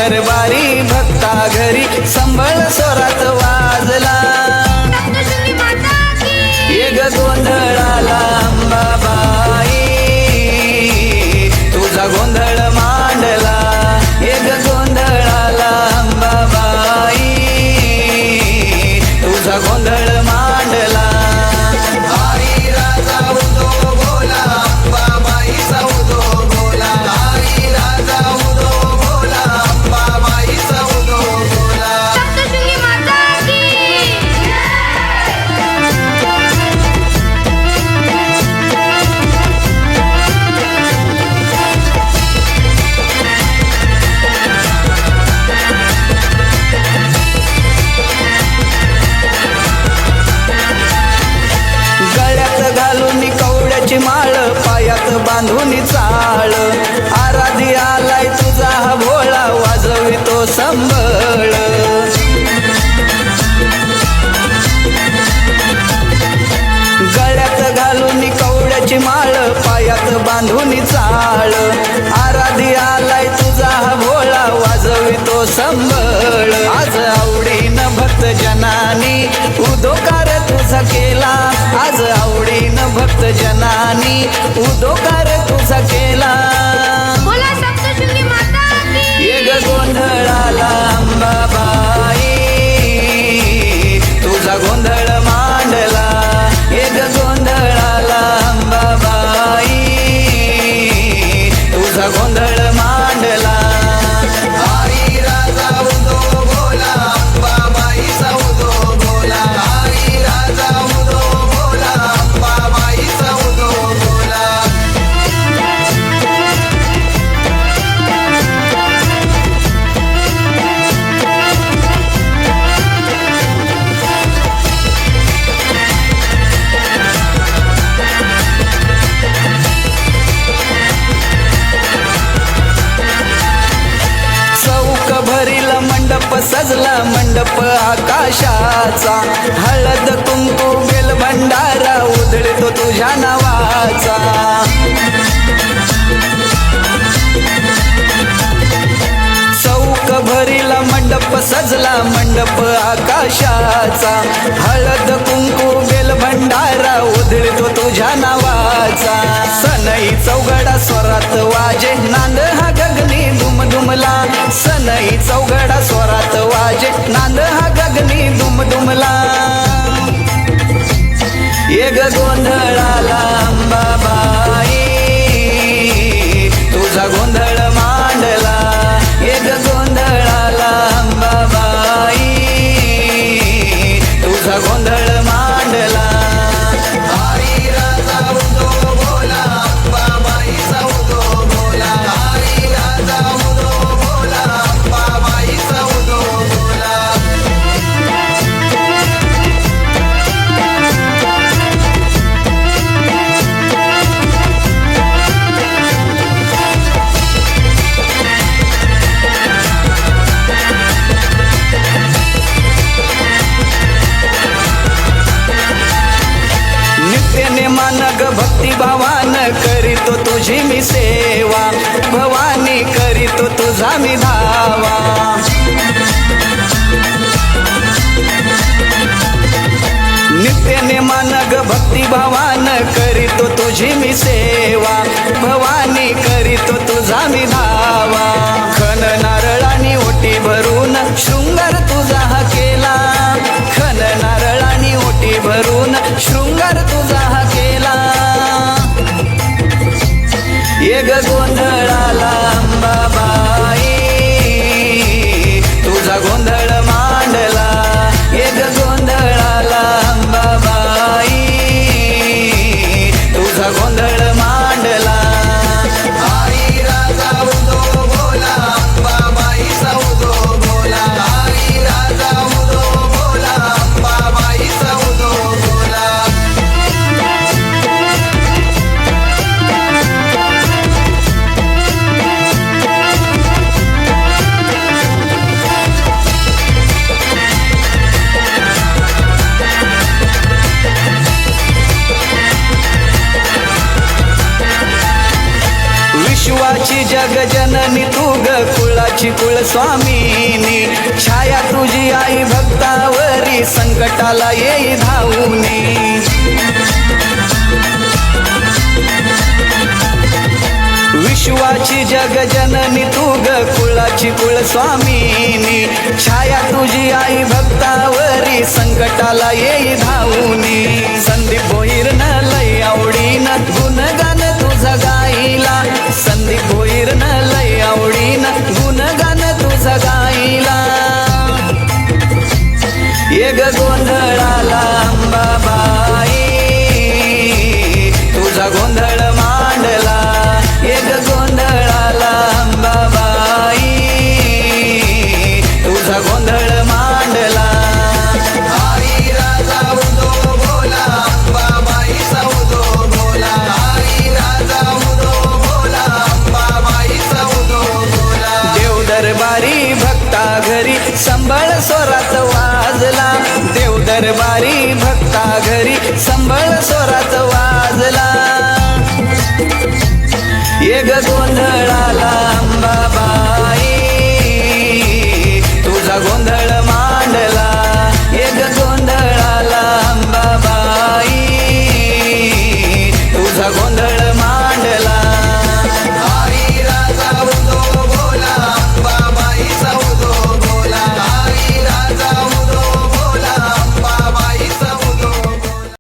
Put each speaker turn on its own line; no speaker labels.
दरबारी भक्ता घरी संबळ स्वरात वाजला ये ग गोंधळाला अंबाबाई तुझा गोंधळ मांडला ये ग गोंधळाला अंबाबाई तुझा गोंधळ मांडला आई राजा उदो बोला अंबाबाई सौदो बोला आई राजा उदो बोला अंबाबाई सौदो बोला
सप्तशृंगी माता की
गळ्यात घालून कवड्याची माळ पायात बांधून चाळ आराधी आलाय तुझा हा भोळा वाजवितो संबळ गळ्यात घालून कवड्याची माळ पायात बांधून चाळ आराधी आलाय तुझा हा भोळा वाजवितो संबळ आज आवडीनं भक्त जनानी उदोकार तुझा केला आज आवडीनं भक्त जनानी उदोकार तुझा केला
बोला सप्तशृंगी माता की
ये ग गोंधळाला अंबाबाई तुझा गोंधळ मांडला ये ग गोंधळाला अंबाबाई तुझा गोंधळ मांडला आई राजा उदो बोला अंबाबाई सौदो बोला आई राजा उदो बोला अंबाबाई सौदो बोला चौक भरील मंडप सजला मंडप आकाशाचा हळद कुंकू बेल भंडारा उधळतो तुझ्या नावाचा चौक भरील मंडप सजला मंडप आकाशाचा हळद कुंकू बेल भंडारा उधळतो तुझ्या नावाचा सनई चौघडा स्वरात वाजे नांद हा गगनी दुमदुमला सनई चौघडा स्वरात वाजे नांद हा गगनी दुमदुमला ये ग गोंधळाला अंबाबाई तुझा गोंधळ मांडला ये ग गोंधळाला अंबाबाई तुझा गोंधळ मांडला आई राजा उदो बोला अंबाबाई सौदो बोला आई राजा उदो बोला अंबाबाई सौदो बोला नित्याने मानग भक्ती भावान करीतो तुझी मी सेवा भवानी करीतो तुझा मी धावा नित्याने मानग भक्ती भावान करीतो तुझी मी सेवा भवानी करीतो तुझा मी धावा खन नारळानी ओटी भरून शृंगार तुझा हा केला खन नारळानी ओटी भरून शृंगार तुझा हा केला ये ग गोंधळाला अंबाबाई तुझा गोंधळ मांडला ये ग गोंधळाला अंबाबाई तुझा गोंधळ मांडला आई राजा उदो बोला अंबाबाई सौदो बोला आई राजा उदो बोला अंबाबाई सौदो बोला विश्वाची जग जननी तू ग कुळाची कुळाची कुळस्वामिनी छाया तुझी आई भक्तावरी संकटाला येई धावूनी विश्वाची जगजननी तू ग कुळाची कुळस्वामिनी छाया तुझी आई भक्तावरी संकटाला येई धावूनी संदीप भोईर न लय आवडीन गुणगान तुझं गाईला संदीप भोईर न लय आवडीन गुणगान तुझं गाईला ये ग गोंधळाला अंबाबाई तुझा गोंधळ मांडला ये ग गोंधळाला अंबाबाई तुझा गोंधळ मांडला आई राजा उदो बोला अंबाबाई सौदो बोला आई राजा उदो बोला अंबाबाई सौदो बोला देव दरबारी भक्ता घरी संबळ स्वरात वाजला देव दरबारी भक्ता घरी संबळ स्वरात वाजला ये ग गोंधळाला